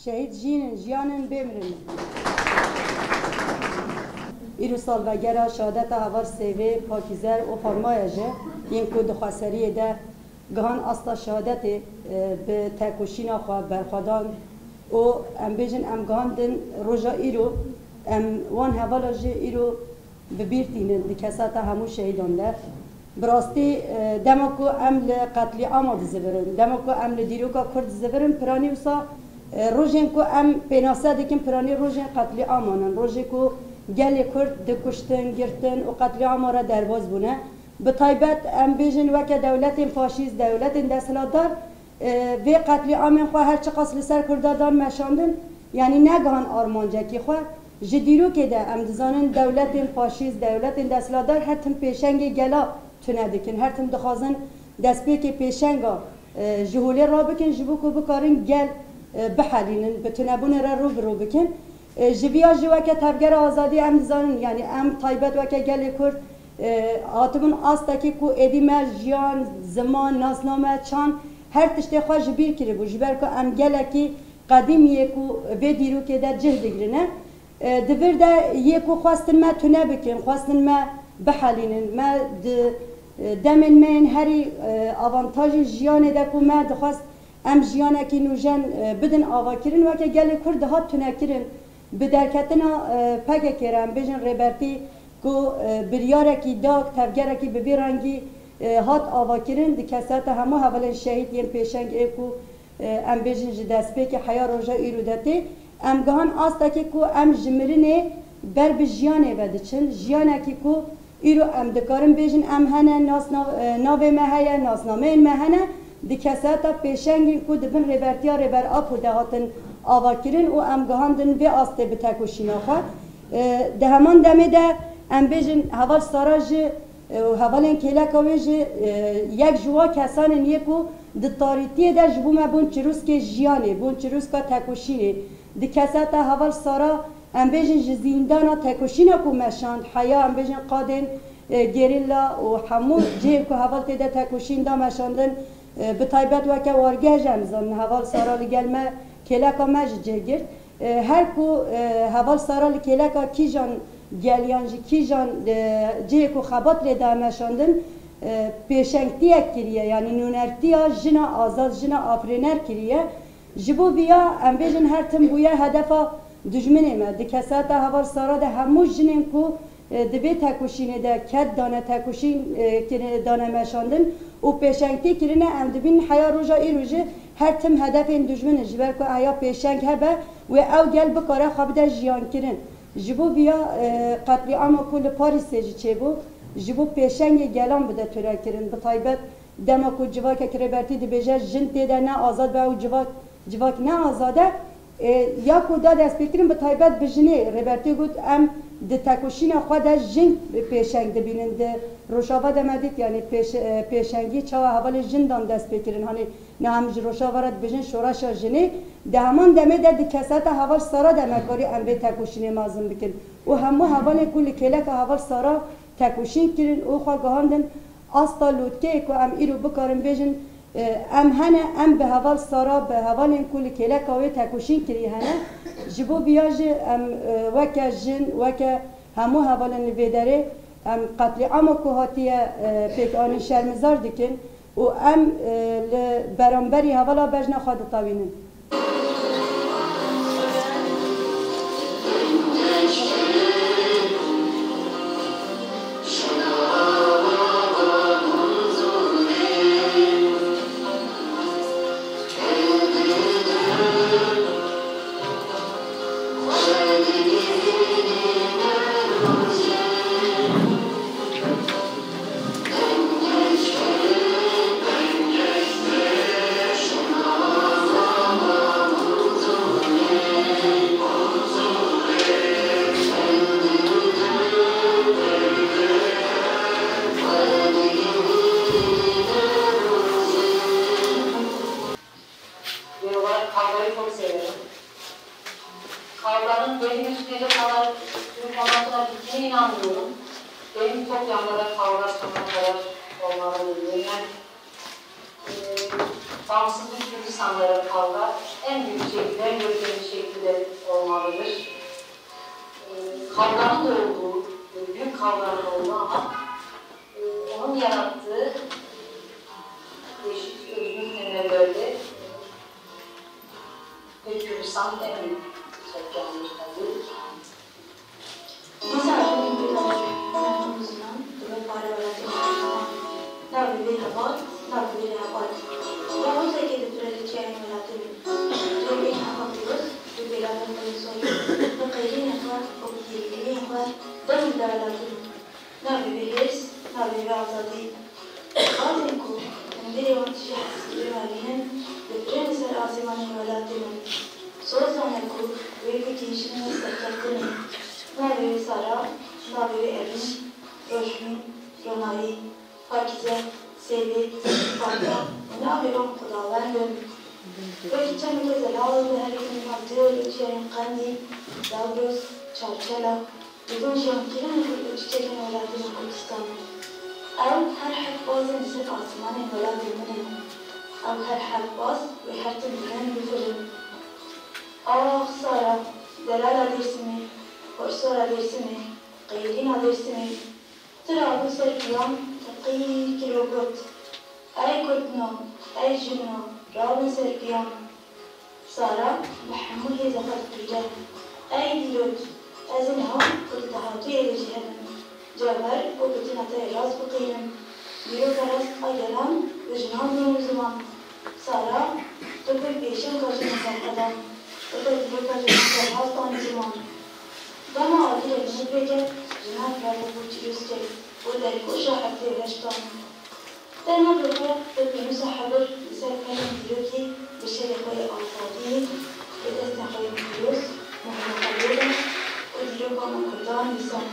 شهید جیانن بمرن ایرو سال وگرا شهادت هوار سیوه پاکیزر و فرمایجه این که دخواستریه ده گهان اصلا شهادت به تکوشین خواه برخوادان و ام بیجن ام گهان دن روژا ایرو ام وان حوالا جه ایرو ببیرتینن دی کساتا همو شهیدان ده براستی دمکو ام لقتلی آماد زبرن دمکو ام لدیروکا کرد زبرن پرانی وسا روژن کو ام پیناسه دکن پرانی روژن قتلی آمانن روژه کو گل کرد دکشتن گرتن و قتلی آمارا درباز بونه به طایبت ام بیجن وکه دولت فاشیست دولت دستلاتدار و قتلی آمن خواه هرچه قصل سر کردادان مشاندن یعنی نگهان آرمانجه که خواه جدیرو که ده ام دزانن دولت فاشیست دولت دستلاتدار هر تم پیشنگ گلا تونه دکن هر تم دخوازن دست که پیشنگا جهوله را بکن جبو که بکارن گل بحلینن بتونه بونه را رو برو بکن جبیا جوا که تفگر آزادی ام دزانن یعنی ام طایبت وکه گل کرد آتمون آستا که کو ادیمه جیان زمان ناسنامه چان هر تشتی خواه جبیر کری بو جبر که ام گله که قدیمیه کو بدیرو که در جه دگرنه دور ده یکو خواستن ما تونه بکن خواستن ما بحلینن ما دمن من هری آوانتاج جیانه ده کو ما دخواست ام جیانه که نوجن بدن آوا کرن و که گل کرد ها تونه کرن به درکتنا پگه کرن بجن ریبرتی کو بریاره کی داغ تفگره کی ببیرانگی هات آوا کرن دی کسات همو حوالن شهید یم پیشنگ ایکو ام بجن جدست پی که حیا روژا ایرودتی ام گهان آستا که کو ام جمرینه بر به جیانه ودچن جیانه که کو ایرو ام دکارم بجن ام هنه ناوه مهیه ناسنامه مهنه دی کسات پیشنگی کو دبن ریبرتیا ریبر آپو دهاتن آوا کرن و ام گهاندن به آسته به تکوشینا خواه ده همان دمه ده ام بیجن حوال ساراج و حوالین کلاکاویج یک جوا کسان یکو د تاریتی در جبو ما بون چروس که جیانه بون چروس که تکوشینه د کسات حوال سارا ام بیجن زیندانا تکوشینا کو مشاند حیا ام بیجن قادن گریلا و همو جیب که حوال تیده تکوشین دا مشاندن به طایبت وکه وارگه جمزان حوال سارا لگل ما کلاکا مج جگرد هر کو حوال سارا لکلاکا کی جان گلیانجی کی جان جه کو خبات لی دامشاندن پیشنگتیه کریه یعنی نونرتیا جنا آزاد جنا آفرینر کریه جبو بیا ام بیجن هر تم بویا هدفا دجمنه ما دی کسات هوار سارا ده همو جنین کو دبی تکوشینه ده کد دانه تکوشین دانه مشاندن و پیشنگتی کرینه ام دبین حیا روژا ای روژه هر تم هدف این دجمنه جبر که آیا پیشنگ هبه و او گل بکاره خواب ده جیان کرن جبو بیا قتلی عام کل پاریس سجی چه بو جبو پیشنگ گلان بده تورا کرن به طایبت دما کو جواک کربرتی دی بجه جن تیده نه آزاد به او جواک نه آزاده یا کو داد از فکرم به طایبت بجنه ربرتی گفت ام د تکوشین خود جن پیشنگ دبینن د روشاوا دمدید یعنی پیشنگی چا حوال جن دان دست بکرن هانی نه هم روشاورت بجن شورش جنه ده همان دمه د کسات حوال سارا دمکاری ام به تکوشین مازم بکن و همو حوال کل کلک حوال سارا تکوشین کرن او خواهاندن آستا لودکه که ام ایرو بکارم بجن ام هنه ام به حوال سارا به حوال این کل کلک آوی تکوشین کری هنه جبو بیاج ام وکه جن وکه همو حوال نویداره ام قتل عامو که هاتیه پیک آنی شرمزار دکن و ام برانبری حوالا بجنا خواد تاوینن Kavganın benim üstüne kadar tüm kanatına gittiğine inanmıyorum. Benim çok yanlara kavga sonuna kadar olmalı diyorum. Yani bağımsız bir insanlara kavga en büyük şekilde, en görkemli şekilde olmalıdır. Kavganın da olduğu, büyük kavganın olduğu ama onun yarattığı değişik özgün temelleri ve Kürdistan en büyük şekillendirmelidir. Mesela Uzman, dove fare la viveva, la cosa che dovrebbe c'è nella dove حافظ ببلاد الصيف بقيلين أخوات وبكيلين أخوات ضمن دولاتهم نبي بهرس نبي بعضادي خاطنكم ندري وانتشاح بمالين ببرنس العاصمة ولاتهم صوصانكم ويكتيشن مستقلتهم نبي سارا نبي أبن روشمين روناري Pakize, Sevgi, Farka, نبي بهم خداوندهم وقتی چند که زلال به هرکی مقدار لوچین قندی داوروس چارچلا بدون جانکیران خود چیکن ولادی کردستان. او هر حد باز مثل آسمان ولادی منه. او هر حد باز و هر تنبیان بفرم. آخ سارا دلال درسمی، فرسورا درسمی، قیرین درسمی. ترى ابو سرقيان تقيل كيلوغوت. أي كتنو، أي جنو. رابن سرقيان سارة محمود يزقد قيجان أي ديروت أزنها كنت تهاتي لجهنم جوهر وكتنا تيراز بقينم ديروت راس قيلان وجنان من زمان سارة تقول بيشن كاجن سرقدا تقول ديروت كاجن سرقاز طان زمان دما عادي لجنب بيجا جنان رابو بوچيوسكي ودركوشا حتى رشتان در مبلغ ببینو صحبر بسر کنیم دیروتی بشه خوی آفادی به دست خوی دیروز محمد قبوله و دیرو کام کردان بسان